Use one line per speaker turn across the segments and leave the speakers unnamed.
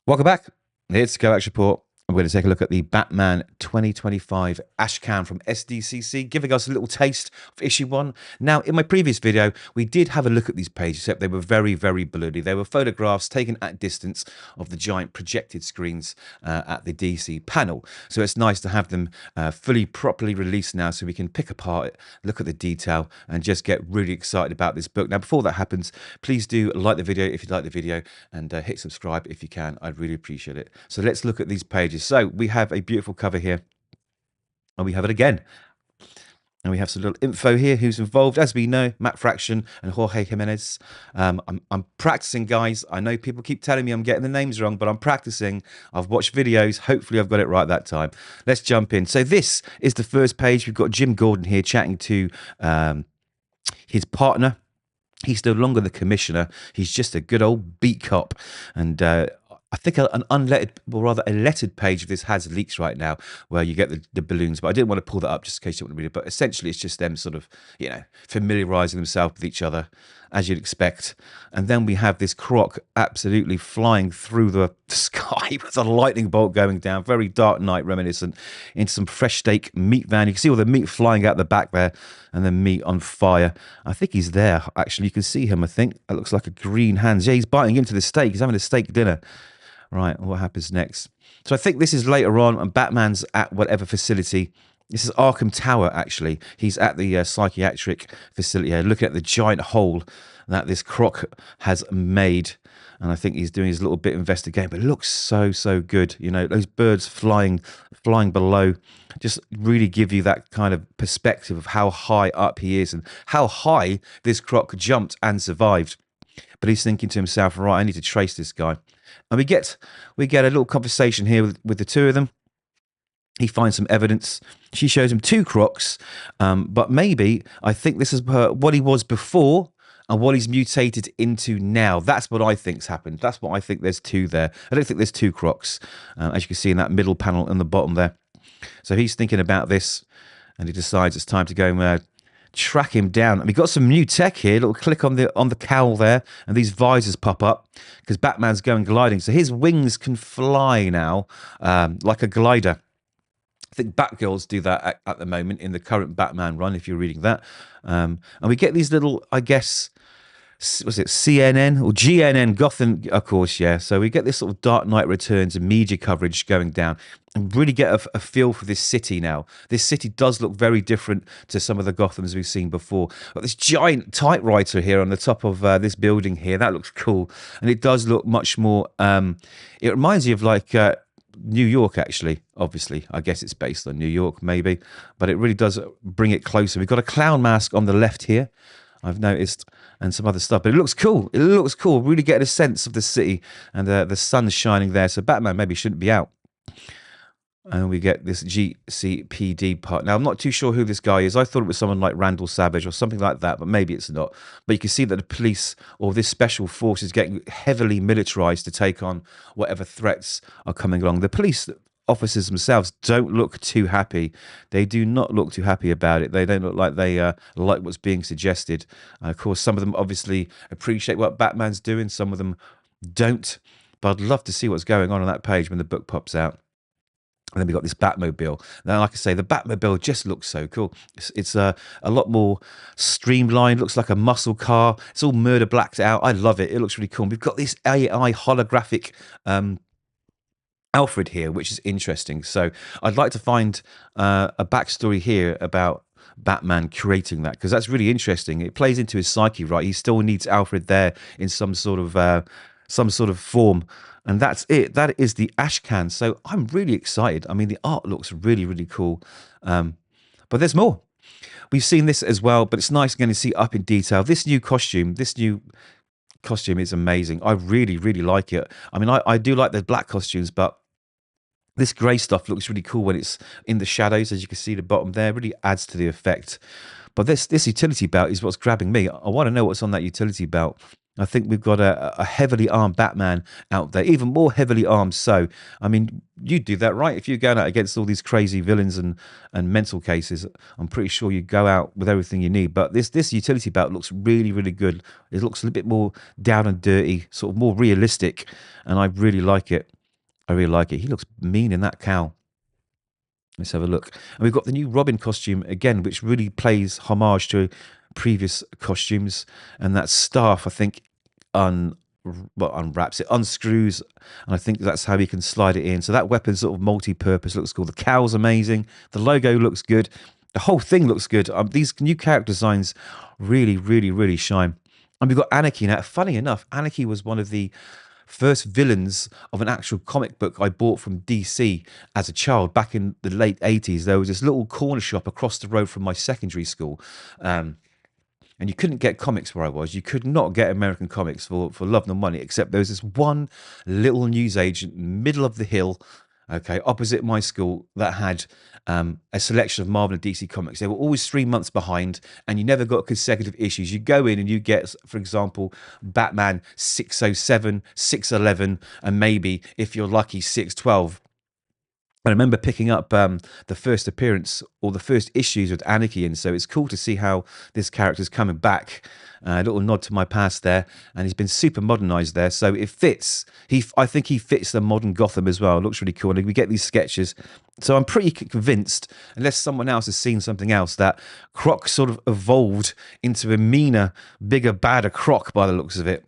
Welcome back. It's Kovacs Report. I'm going to take a look at the Batman 2025 Ashcan from SDCC, giving us a little taste of issue 1. Now, in my previous video, we did have a look at these pages, except they were very, very blurry. They were photographs taken at distance of the giant projected screens at the DC panel. So it's nice to have them properly released now so we can pick apart, look at the detail, and just get really excited about this book. Now, before that happens, please do like the video if you like the video, and hit subscribe if you can. I'd really appreciate it. So let's look at these pages. So we have a beautiful cover here, and we have it again. And we have some little info here, who's involved. As we know, Matt Fraction and Jorge Jimenez. I'm practicing, guys. I know people keep telling me I'm getting the names wrong, but I'm practicing. I've watched videos. Hopefully I've got it right that time. Let's jump in. So this is the first page. We've got Jim Gordon here chatting to his partner. He's no longer the commissioner. He's just a good old beat cop. And I think an unlettered, or rather a lettered page of this has leaks right now where you get the balloons, but I didn't want to pull that up just in case you want to read it. But essentially it's just them sort of, you know, familiarizing themselves with each other, as you'd expect. And then we have this Croc absolutely flying through the sky with a lightning bolt going down, very Dark Knight reminiscent, in some fresh steak meat van. You can see all the meat flying out the back there, and the meat on fire. I think he's there, actually. You can see him, I think. It looks like a green hands. Yeah, he's biting into the steak. He's having a steak dinner. Right, what happens next? So I think this is later on, and Batman's at whatever facility. This is Arkham Tower, actually. He's at the psychiatric facility here, looking at the giant hole that this Croc has made. And I think he's doing his little bit of investigating, but it looks so, so good. You know, those birds flying below just really give you that kind of perspective of how high up he is and how high this Croc jumped and survived. But he's thinking to himself, right, I need to trace this guy. And we get a little conversation here with the two of them. He finds some evidence. She shows him two Crocs, but maybe I think this is what he was before and what he's mutated into now. That's what I think's happened. That's what I think. There's two there. I don't think there's two Crocs, as you can see in that middle panel in the bottom there. So he's thinking about this, and he decides it's time to go track him down. And we've got some new tech here. Little click on the cowl there, and these visors pop up because Batman's going gliding. So his wings can fly now, like a glider. I think Batgirls do that at the moment in the current Batman run, if you're reading that. And we get these little, I guess, was it CNN or GNN Gotham, of course, yeah. So we get this sort of Dark Knight Returns and media coverage going down, and really get a feel for this city now. This city does look very different to some of the Gothams we've seen before. Got this giant typewriter here on the top of this building here. That looks cool, and it does look much more. It reminds you of like New York, actually. Obviously, I guess it's based on New York, maybe, but it really does bring it closer. We've got a clown mask on the left here, I've noticed, and some other stuff, but it looks cool. It looks cool. Really getting a sense of the city, and the sun's shining there. So Batman maybe shouldn't be out. And we get this GCPD part. Now, I'm not too sure who this guy is. I thought it was someone like Randall Savage or something like that, but maybe it's not. But you can see that the police or this special force is getting heavily militarized to take on whatever threats are coming along. The police officers themselves don't look too happy. They do not look too happy about it. They don't look like they like what's being suggested. Of course, some of them obviously appreciate what Batman's doing. Some of them don't. But I'd love to see what's going on that page when the book pops out. And then we've got this Batmobile. Now, like I say, the Batmobile just looks so cool. It's a lot more streamlined. Looks like a muscle car. It's all murder blacked out. I love it. It looks really cool. We've got this AI holographic Alfred here, which is interesting. So I'd like to find a backstory here about Batman creating that, because that's really interesting. It plays into his psyche, right? He still needs Alfred there in some sort of form. And that's it. That is the Ashcan. So I'm really excited. I mean, the art looks really, really cool. But there's more. We've seen this as well, but it's nice again to see up in detail. This new costume is amazing. I really, really like it. I mean, I do like the black costumes, but this grey stuff looks really cool when it's in the shadows, as you can see the bottom there. It really adds to the effect. But this utility belt is what's grabbing me. I want to know what's on that utility belt. I think we've got a heavily armed Batman out there, even more heavily armed. So, I mean, you do that, right? If you're going out against all these crazy villains and mental cases, I'm pretty sure you go out with everything you need. But this utility belt looks really, really good. It looks a little bit more down and dirty, sort of more realistic, and I really like it. I really like it. He looks mean in that cowl. Let's have a look. And we've got the new Robin costume again, which really plays homage to previous costumes. And that staff, I think, unwraps it, unscrews, and I think that's how you can slide it in. So that weapon's sort of multi-purpose. Looks cool. The cowl's amazing. The logo looks good. The whole thing looks good. These new character designs really shine. And we've got Anarchy now. Funny enough, Anarchy was one of the first villains of an actual comic book I bought from DC as a child back in the late 80s. There was this little corner shop across the road from my secondary school. And you couldn't get comics where I was. You could not get American comics for love nor money, except there was this one little newsagent middle of the hill, okay, opposite my school, that had a selection of Marvel and DC comics. They were always 3 months behind, and you never got consecutive issues. You go in and you get, for example, Batman 607, 611, and maybe, if you're lucky, 612. I remember picking up the first appearance or the first issues with Anarchy in, so it's cool to see how this character's coming back. A little nod to my past there, and he's been super modernized there, so it fits. I think he fits the modern Gotham as well. It looks really cool, and we get these sketches. So I'm pretty convinced, unless someone else has seen something else, that Croc sort of evolved into a meaner, bigger, badder Croc by the looks of it.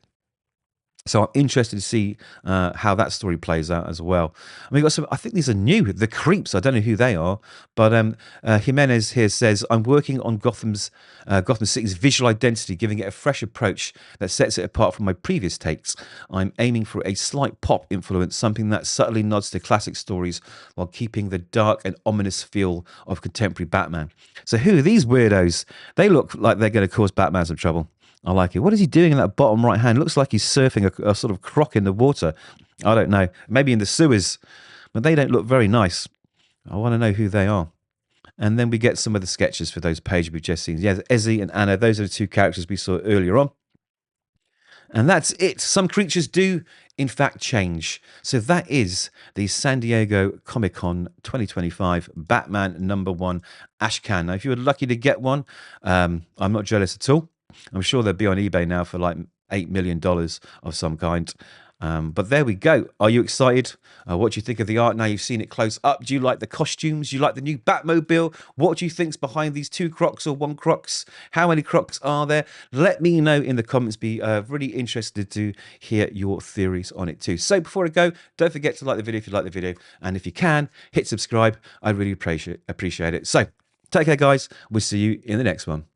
So I'm interested to see how that story plays out as well. And we've got some, I think these are new, the Creeps. I don't know who they are, but Jimenez here says, I'm working on Gotham City's visual identity, giving it a fresh approach that sets it apart from my previous takes. I'm aiming for a slight pop influence, something that subtly nods to classic stories while keeping the dark and ominous feel of contemporary Batman. So who are these weirdos? They look like they're going to cause Batman some trouble. I like it. What is he doing in that bottom right hand? Looks like he's surfing a sort of croc in the water. I don't know. Maybe in the sewers. But they don't look very nice. I want to know who they are. And then we get some of the sketches for those pages we've just seen. Yeah, Ezzy and Anna. Those are the two characters we saw earlier on. And that's it. Some creatures do, in fact, change. So that is the San Diego Comic-Con 2025 Batman #1 Ashcan. Now, if you were lucky to get one, I'm not jealous at all. I'm sure they'll be on eBay now for like $8 million of some kind. But there we go. Are you excited? What do you think of the art now you've seen it close up? Do you like the costumes? Do you like the new Batmobile? What do you think's behind these 2 Crocs or 1 Crocs? How many Crocs are there? Let me know in the comments. Be really interested to hear your theories on it too. So before I go, don't forget to like the video if you like the video. And if you can, hit subscribe. I really appreciate it. So take care, guys. We'll see you in the next one.